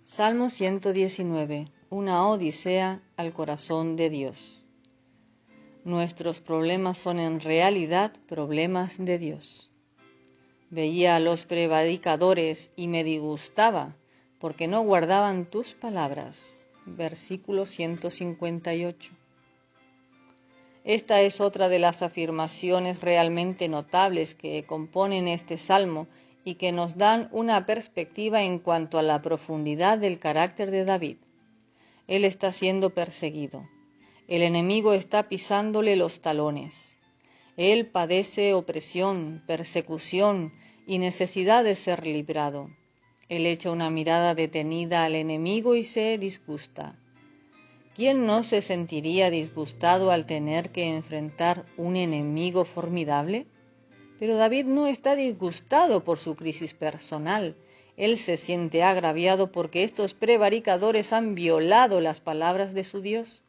Salmo 119. Una odisea al corazón de Dios. Nuestros problemas son en realidad problemas de Dios. Veía a los prevaricadores y me disgustaba porque no guardaban tus palabras. Versículo 158. Esta es otra de las afirmaciones realmente notables que componen este salmo y que nos dan una perspectiva en cuanto a la profundidad del carácter de David. Él está siendo perseguido. El enemigo está pisándole los talones. Él padece opresión, persecución y necesidad de ser librado. Él echa una mirada detenida al enemigo y se disgusta. ¿Quién no se sentiría disgustado al tener que enfrentar un enemigo formidable? Pero David no está disgustado por su crisis personal. Él se siente agraviado porque estos prevaricadores han violado las palabras de su Dios.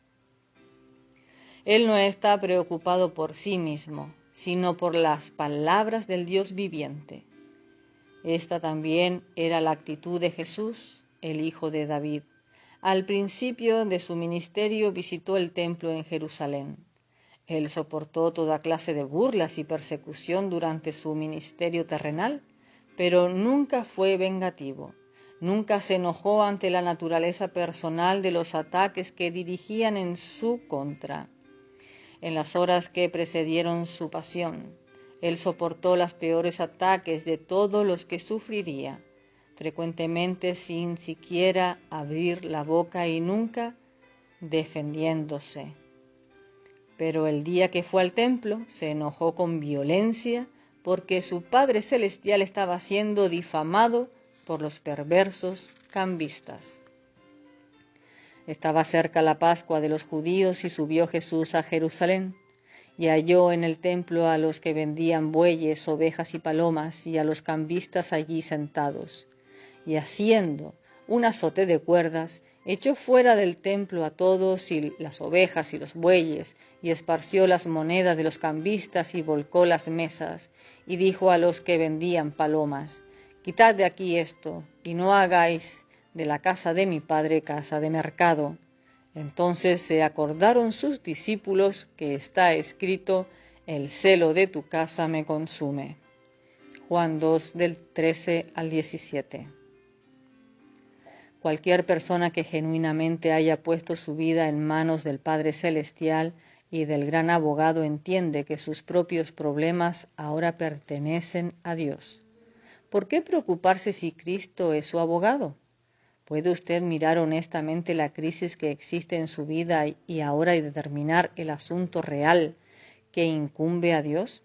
Él no está preocupado por sí mismo, sino por las palabras del Dios viviente. Esta también era la actitud de Jesús, el Hijo de David. Al principio de su ministerio visitó el templo en Jerusalén. Él soportó toda clase de burlas y persecución durante su ministerio terrenal, pero nunca fue vengativo. Nunca se enojó ante la naturaleza personal de los ataques que dirigían en su contra. En las horas que precedieron su pasión, él soportó los peores ataques de todos los que sufriría, frecuentemente sin siquiera abrir la boca y nunca defendiéndose. Pero el día que fue al templo se enojó con violencia porque su Padre Celestial estaba siendo difamado por los perversos cambistas. Estaba cerca la Pascua de los judíos y subió Jesús a Jerusalén y halló en el templo a los que vendían bueyes, ovejas y palomas y a los cambistas allí sentados. Y haciendo un azote de cuerdas, echó fuera del templo a todos y las ovejas y los bueyes, y esparció las monedas de los cambistas y volcó las mesas, y dijo a los que vendían palomas: «Quitad de aquí esto, y no hagáis de la casa de mi padre casa de mercado». Entonces se acordaron sus discípulos que está escrito: «El celo de tu casa me consume». Juan 2, del 13 al 17. Cualquier persona que genuinamente haya puesto su vida en manos del Padre Celestial y del gran abogado entiende que sus propios problemas ahora pertenecen a Dios. ¿Por qué preocuparse si Cristo es su abogado? ¿Puede usted mirar honestamente la crisis que existe en su vida y ahora determinar el asunto real que incumbe a Dios?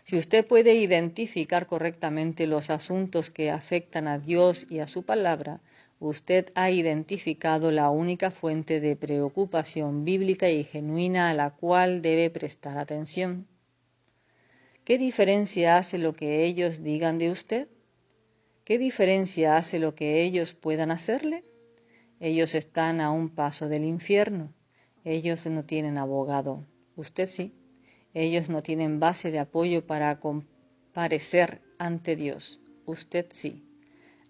Si usted puede identificar correctamente los asuntos que afectan a Dios y a su palabra, usted ha identificado la única fuente de preocupación bíblica y genuina a la cual debe prestar atención. ¿Qué diferencia hace lo que ellos digan de usted? ¿Qué diferencia hace lo que ellos puedan hacerle? Ellos están a un paso del infierno. Ellos no tienen abogado. Usted sí. Ellos no tienen base de apoyo para comparecer ante Dios. Usted sí.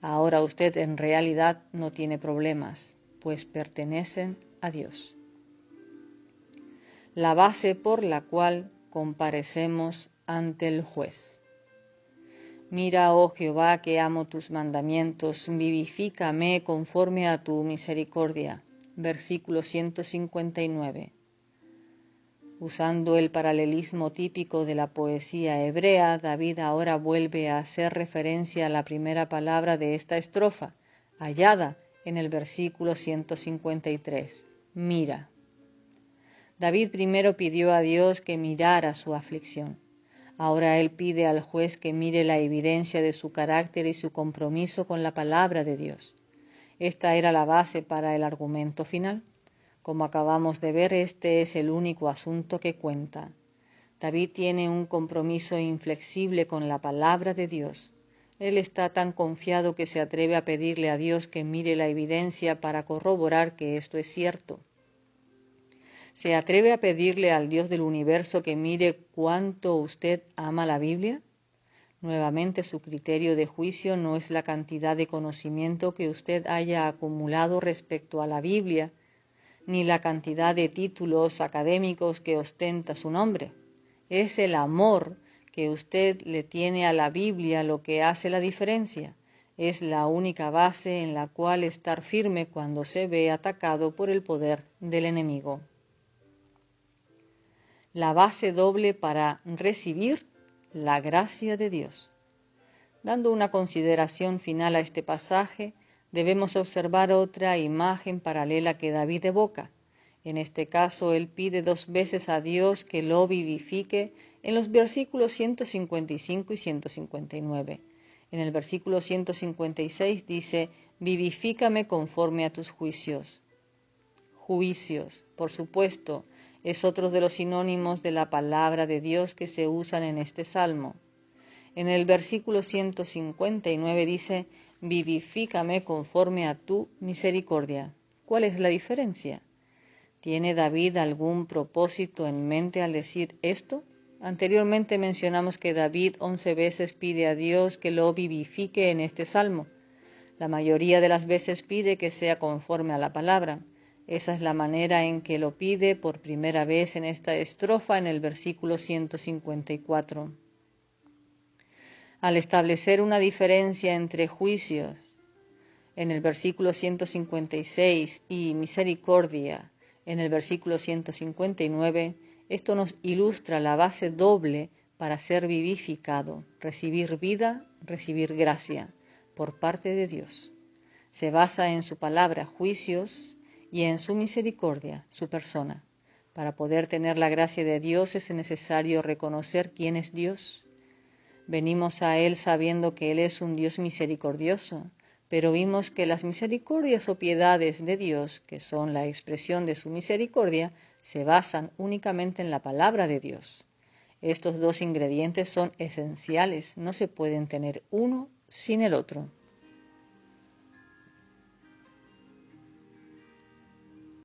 Ahora usted en realidad no tiene problemas, pues pertenecen a Dios. La base por la cual comparecemos ante el juez. Mira, oh Jehová, que amo tus mandamientos, vivifícame conforme a tu misericordia. Versículo 159. Usando el paralelismo típico de la poesía hebrea, David ahora vuelve a hacer referencia a la primera palabra de esta estrofa, hallada en el versículo 153. Mira. David primero pidió a Dios que mirara su aflicción. Ahora él pide al juez que mire la evidencia de su carácter y su compromiso con la palabra de Dios. Esta era la base para el argumento final. Como acabamos de ver, este es el único asunto que cuenta. David tiene un compromiso inflexible con la palabra de Dios. Él está tan confiado que se atreve a pedirle a Dios que mire la evidencia para corroborar que esto es cierto. ¿Se atreve a pedirle al Dios del universo que mire cuánto usted ama la Biblia? Nuevamente, su criterio de juicio no es la cantidad de conocimiento que usted haya acumulado respecto a la Biblia, ni la cantidad de títulos académicos que ostenta su nombre. Es el amor que usted le tiene a la Biblia lo que hace la diferencia. Es la única base en la cual estar firme cuando se ve atacado por el poder del enemigo. La base doble para recibir la gracia de Dios. Dando una consideración final a este pasaje, debemos observar otra imagen paralela que David evoca. En este caso, él pide 2 veces a Dios que lo vivifique en los versículos 155 y 159. En el versículo 156 dice, vivifícame conforme a tus juicios. Juicios, por supuesto, es otro de los sinónimos de la palabra de Dios que se usan en este salmo. En el versículo 159 dice, vivifícame conforme a tu misericordia. ¿Cuál es la diferencia? ¿Tiene David algún propósito en mente al decir esto? Anteriormente mencionamos que David 11 veces pide a Dios que lo vivifique en este salmo. La mayoría de las veces pide que sea conforme a la palabra. Esa es la manera en que lo pide por primera vez en esta estrofa en el versículo 154. Al establecer una diferencia entre juicios en el versículo 156 y misericordia en el versículo 159, esto nos ilustra la base doble para ser vivificado, recibir vida, recibir gracia por parte de Dios. Se basa en su palabra, juicios, y en su misericordia, su persona. Para poder tener la gracia de Dios es necesario reconocer quién es Dios. Venimos a Él sabiendo que Él es un Dios misericordioso, pero vimos que las misericordias o piedades de Dios, que son la expresión de su misericordia, se basan únicamente en la palabra de Dios. Estos 2 ingredientes son esenciales, no se pueden tener uno sin el otro.